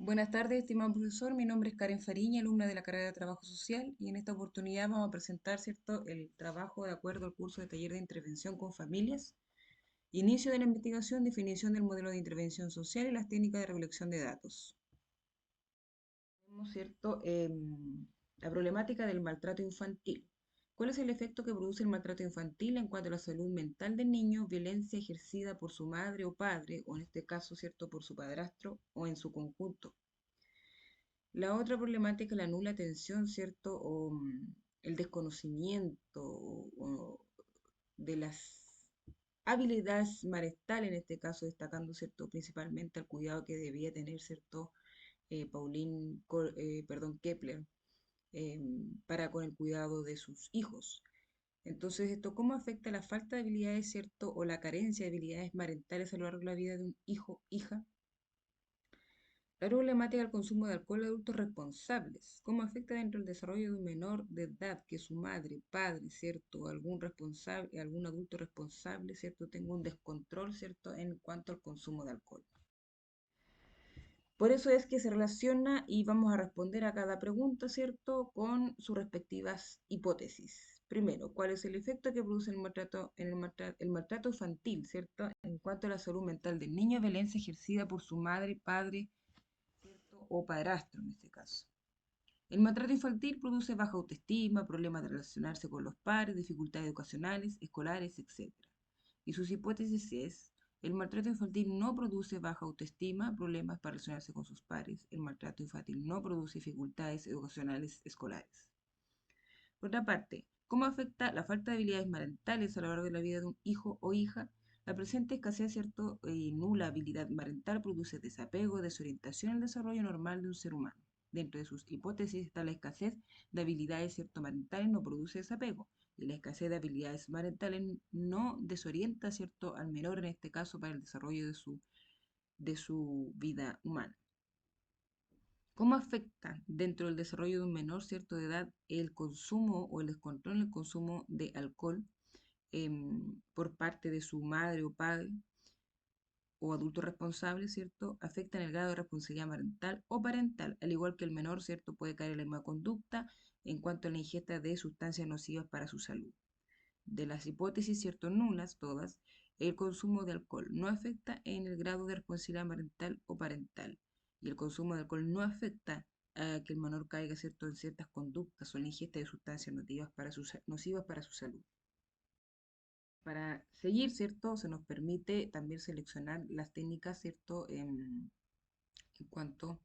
Buenas tardes, estimado profesor. Mi nombre es Karen Fariña, alumna de la carrera de Trabajo Social, y en esta oportunidad vamos a presentar, ¿cierto?, el trabajo de acuerdo al curso de taller de intervención con familias, inicio de la investigación, definición del modelo de intervención social y las técnicas de recolección de datos. Tenemos, ¿cierto?, la problemática del maltrato infantil. ¿Cuál es el efecto que produce el maltrato infantil en cuanto a la salud mental del niño? Violencia ejercida por su madre o padre, o en este caso, ¿cierto?, por su padrastro o en su conjunto. La otra problemática es la nula atención, ¿cierto? El desconocimiento de las habilidades marestales, en este caso destacando, ¿cierto? Principalmente el cuidado que debía tener, ¿cierto? Kepler, eh, para con el cuidado de sus hijos. Entonces, ¿esto cómo afecta la falta de habilidades, ¿cierto? O la carencia de habilidades marentales a lo largo de la vida de un hijo, hija? La problemática del consumo de alcohol de adultos responsables. ¿Cómo afecta dentro del desarrollo de un menor de edad que su madre, padre, ¿cierto? Algún responsable, algún adulto responsable, ¿cierto? Tenga un descontrol, ¿cierto? En cuanto al consumo de alcohol. Por eso es que se relaciona y vamos a responder a cada pregunta, ¿cierto? Con sus respectivas hipótesis. Primero, ¿cuál es el efecto que produce el maltrato, el maltrato infantil, ¿cierto? En cuanto a la salud mental del niño, violencia ejercida por su madre, padre, ¿cierto? O padrastro en este caso. El maltrato infantil produce baja autoestima, problemas de relacionarse con los pares, dificultades educacionales, escolares, etc. Y sus hipótesis es, el maltrato infantil no produce baja autoestima, problemas para relacionarse con sus pares. El maltrato infantil no produce dificultades educacionales escolares. Por otra parte, ¿cómo afecta la falta de habilidades parentales a lo largo de la vida de un hijo o hija? La presente escasez, cierto, y nula habilidad parental produce desapego, desorientación en el desarrollo normal de un ser humano. Dentro de sus hipótesis está la escasez de habilidades, cierto, parentales no produce desapego, y la escasez de habilidades parentales no desorienta, cierto, al menor en este caso para el desarrollo de su vida humana. ¿Cómo afecta dentro del desarrollo de un menor, cierto, de edad el consumo o el descontrol en el consumo de alcohol por parte de su madre o padre o adulto responsable, ¿cierto? Afecta en el grado de responsabilidad parental o parental, al igual que el menor, ¿cierto? Puede caer en la misma conducta en cuanto a la ingesta de sustancias nocivas para su salud. De las hipótesis, ¿cierto? Nulas, todas, el consumo de alcohol no afecta en el grado de responsabilidad parental o parental. Y el consumo de alcohol no afecta a que el menor caiga, ¿cierto?, en ciertas conductas o en la ingesta de sustancias nocivas para su salud. Para seguir, ¿cierto? Se nos permite también seleccionar las técnicas, ¿cierto? En cuanto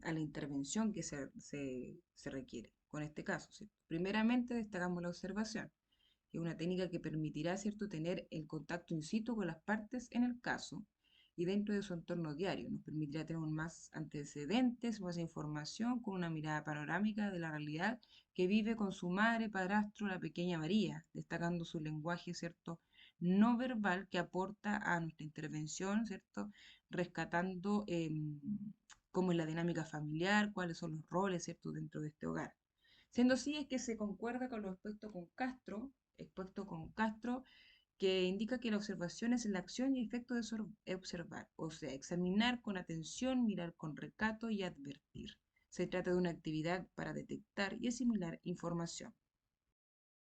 a la intervención que se requiere con este caso, ¿cierto? Primeramente destacamos la observación, que es una técnica que permitirá, ¿cierto?, tener el contacto in situ con las partes en el caso y dentro de su entorno diario. Nos permitirá tener más antecedentes, más información con una mirada panorámica de la realidad que vive con su madre, padrastro, la pequeña María, destacando su lenguaje, ¿cierto?, no verbal que aporta a nuestra intervención, ¿cierto?, rescatando cómo es la dinámica familiar, cuáles son los roles, ¿cierto?, dentro de este hogar. Siendo así, es que se concuerda con lo expuesto con Castro, que indica que la observación es la acción y efecto de observar, o sea, examinar con atención, mirar con recato y advertir. Se trata de una actividad para detectar y asimilar información.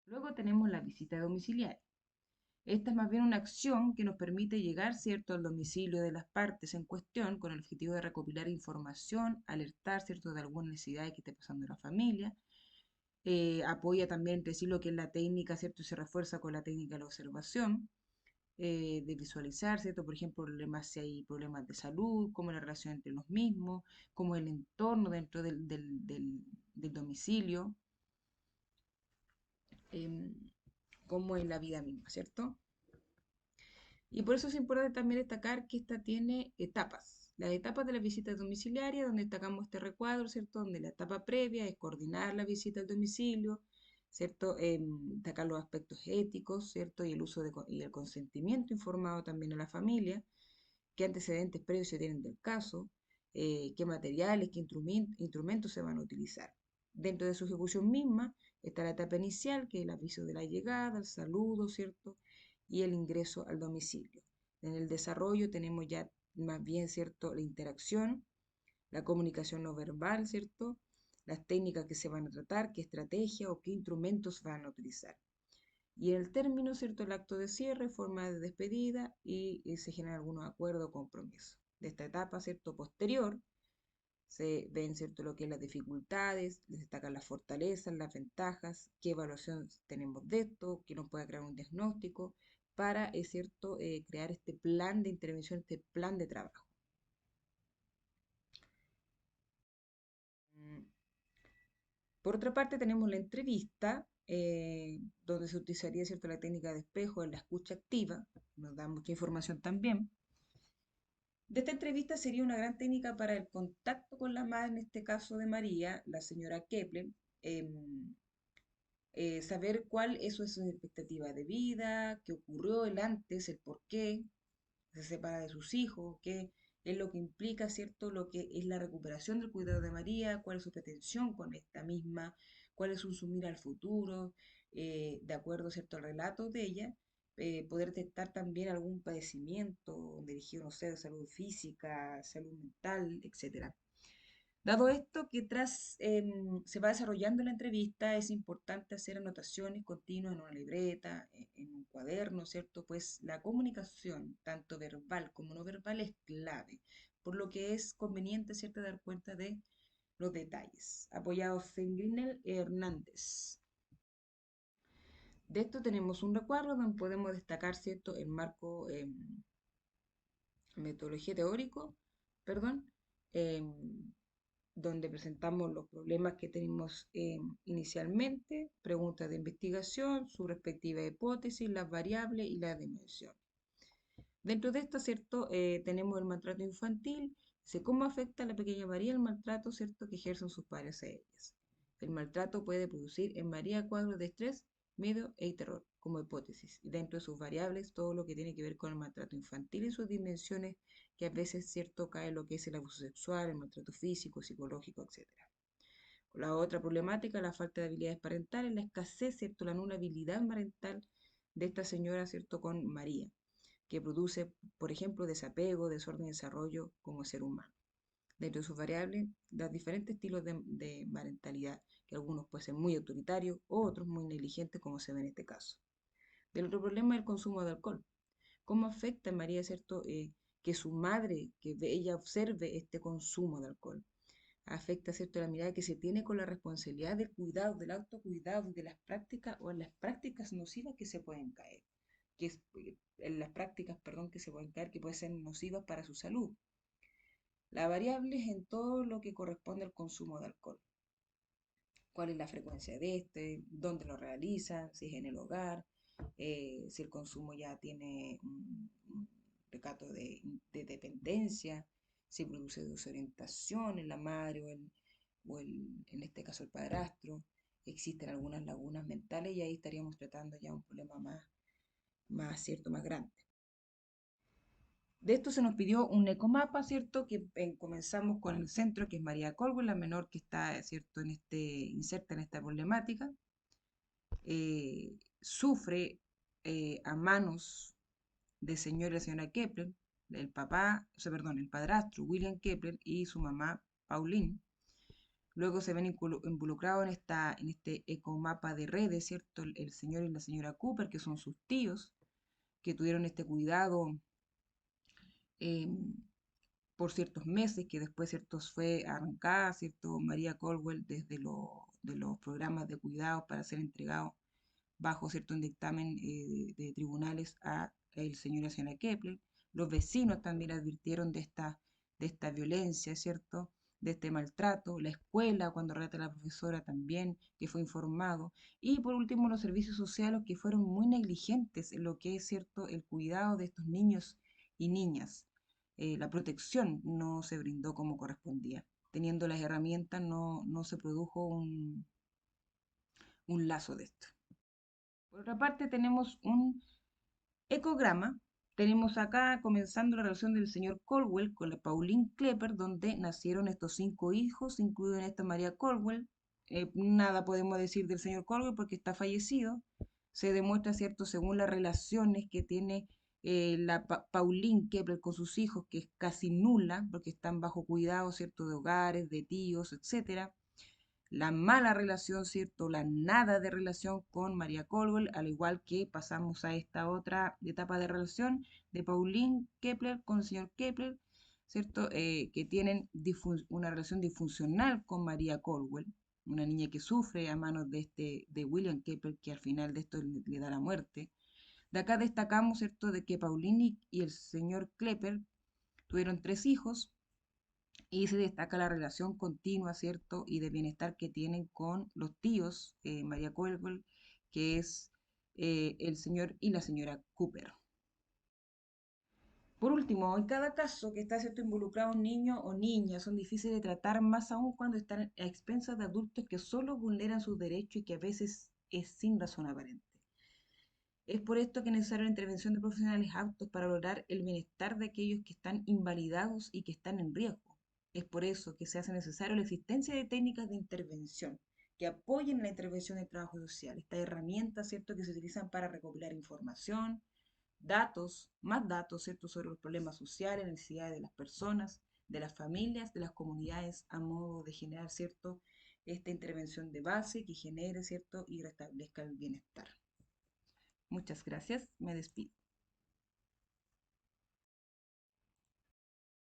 Luego tenemos la visita domiciliaria. Esta es más bien una acción que nos permite llegar, ¿cierto?, al domicilio de las partes en cuestión con el objetivo de recopilar información, alertar, ¿cierto?, de alguna necesidad que esté pasando en la familia. Apoya también entre sí lo que es la técnica, ¿cierto? Y se refuerza con la técnica de la observación, de visualizar, ¿cierto? Por ejemplo, problemas, si hay problemas de salud, cómo es la relación entre los mismos, cómo es el entorno dentro del domicilio, em, cómo es la vida misma, ¿cierto? Y por eso es importante también destacar que esta tiene etapas. Las etapas de la visita domiciliaria, donde destacamos este recuadro, ¿cierto? Donde la etapa previa es coordinar la visita al domicilio, ¿cierto? Destacar los aspectos éticos, ¿cierto? Y el uso y el consentimiento informado también a la familia, qué antecedentes previos se tienen del caso, qué materiales, qué instrumentos se van a utilizar. Dentro de su ejecución misma está la etapa inicial, que es el aviso de la llegada, el saludo, ¿cierto? Y el ingreso al domicilio. En el desarrollo tenemos ya más bien, ¿cierto?, la interacción, la comunicación no verbal, ¿cierto? Las técnicas que se van a tratar, qué estrategia o qué instrumentos van a utilizar. Y en el término, ¿cierto? El acto de cierre, forma de despedida y se generan algunos acuerdos o compromisos. De esta etapa, ¿cierto? Posterior, se ven, ¿cierto? Lo que es las dificultades, les destacan las fortalezas, las ventajas, qué evaluación tenemos de esto, que nos pueda crear un diagnóstico para, es cierto, crear este plan de intervención, este plan de trabajo. Mm, Por otra parte, tenemos la entrevista, donde se utilizaría, ¿cierto? La técnica de espejo en la escucha activa, nos da mucha información también. De esta entrevista sería una gran técnica para el contacto con la madre, en este caso de María, la señora Kepler, em, saber cuál es su expectativa de vida, qué ocurrió el antes, el por qué se separa de sus hijos, qué es lo que implica, ¿cierto? Lo que es la recuperación del cuidado de María, cuál es su pretensión con esta misma, cuál es su mira al futuro, de acuerdo, ¿cierto?, al relato de ella, poder detectar también algún padecimiento dirigido, no sé, de salud física, salud mental, etcétera. Dado esto que tras se va desarrollando la entrevista, es importante hacer anotaciones continuas en una libreta, en un cuaderno, ¿cierto? Pues la comunicación, tanto verbal como no verbal, es clave, por lo que es conveniente, ¿cierto?, dar cuenta de los detalles. Apoyados en Grinel Hernández. De esto tenemos un recuadro donde podemos destacar, ¿cierto?, el marco metodología teórico, perdón, em, donde presentamos los problemas que tenemos inicialmente, preguntas de investigación, su respectiva hipótesis, las variables y las dimensiones. Dentro de esto, ¿cierto? Tenemos el maltrato infantil, dice cómo afecta a la pequeña María el maltrato, ¿cierto?, que ejercen sus padres a ellas. El maltrato puede producir en María cuadros de estrés, miedo y terror, como hipótesis, y dentro de sus variables todo lo que tiene que ver con el maltrato infantil y sus dimensiones, que a veces, ¿cierto?, cae en lo que es el abuso sexual, el maltrato físico, psicológico, etc. La otra problemática, la falta de habilidades parentales, la escasez, ¿cierto?, la nula habilidad parental de esta señora, ¿cierto?, con María, que produce, por ejemplo, desapego, desorden de desarrollo como ser humano. Dentro de sus variables, los diferentes estilos de parentalidad, que algunos pueden ser muy autoritarios, o otros muy negligentes, como se ve en este caso. El otro problema es el consumo de alcohol. ¿Cómo afecta a María, cierto, que su madre, que ella observe este consumo de alcohol? Afecta, cierto, la mirada que se tiene con la responsabilidad del cuidado, del autocuidado, de las prácticas o en las prácticas nocivas que se pueden caer, que es, en las prácticas, perdón, que se pueden caer, que pueden ser nocivas para su salud. La variable es en todo lo que corresponde al consumo de alcohol. ¿Cuál es la frecuencia de este? ¿Dónde lo realizan? Si es en el hogar, si el consumo ya tiene un recato de dependencia, si produce desorientación en la madre en este caso el padrastro. Existen algunas lagunas mentales y ahí estaríamos tratando ya un problema más cierto, más grande. De esto se nos pidió un ecomapa, ¿cierto? Que comenzamos con el centro, que es María Colwell, la menor que está, ¿cierto?, inserta en esta problemática. Sufre a manos de señor y la señora Kepler, el papá, o sea, perdón, el padrastro William Kepler y su mamá Pauline. Luego se ven involucrados en este ecomapa de redes, ¿cierto? El señor y la señora Cooper, que son sus tíos, que tuvieron este cuidado eh, por ciertos meses, que después, ciertos, fue arrancada, ¿cierto?, María Colwell desde de los programas de cuidado para ser entregado bajo cierto un dictamen de tribunales a el señor y la señora Kepler. Los vecinos también advirtieron de esta violencia, ¿cierto?, de este maltrato. La escuela, cuando relata la profesora también, que fue informado. Y por último, los servicios sociales, que fueron muy negligentes en lo que es, ¿cierto?, el cuidado de estos niños y niñas. La protección no se brindó como correspondía. Teniendo las herramientas, no se produjo un lazo de esto. Por otra parte, tenemos un ecograma. Tenemos acá comenzando la relación del señor Colwell con la Pauline Klepper, donde nacieron estos 5 hijos, incluido en esta María Colwell. Nada podemos decir del señor Colwell porque está fallecido. Se demuestra, ¿cierto?, según las relaciones que tiene Pauline Kepler con sus hijos, que es casi nula, porque están bajo cuidado, ¿cierto?, de hogares, de tíos, etcétera. La mala relación, ¿cierto?, la nada de relación con María Colwell, al igual que pasamos a esta otra etapa de relación de Pauline Kepler con el señor Kepler, ¿cierto?, que tienen una relación disfuncional con María Colwell, una niña que sufre a manos de William Kepler, que al final de esto le da la muerte. De acá destacamos, ¿cierto?, de que Pauline y el señor Klepper tuvieron 3 hijos y se destaca la relación continua, ¿cierto?, y de bienestar que tienen con los tíos, María Colwell, que es el señor y la señora Cooper. Por último, en cada caso que está, ¿cierto?, involucrado un niño o niña, son difíciles de tratar, más aún cuando están a expensas de adultos que solo vulneran sus derechos y que a veces es sin razón aparente. Es por esto que es necesaria la intervención de profesionales aptos para lograr el bienestar de aquellos que están invalidados y que están en riesgo. Es por eso que se hace necesaria la existencia de técnicas de intervención que apoyen la intervención del trabajo social. Estas herramientas, ¿cierto?, que se utilizan para recopilar información, datos, más datos, ¿cierto?, sobre los problemas sociales, necesidades de las personas, de las familias, de las comunidades, a modo de generar, ¿cierto?, esta intervención de base que genere, ¿cierto?, y restablezca el bienestar. Muchas gracias, me despido.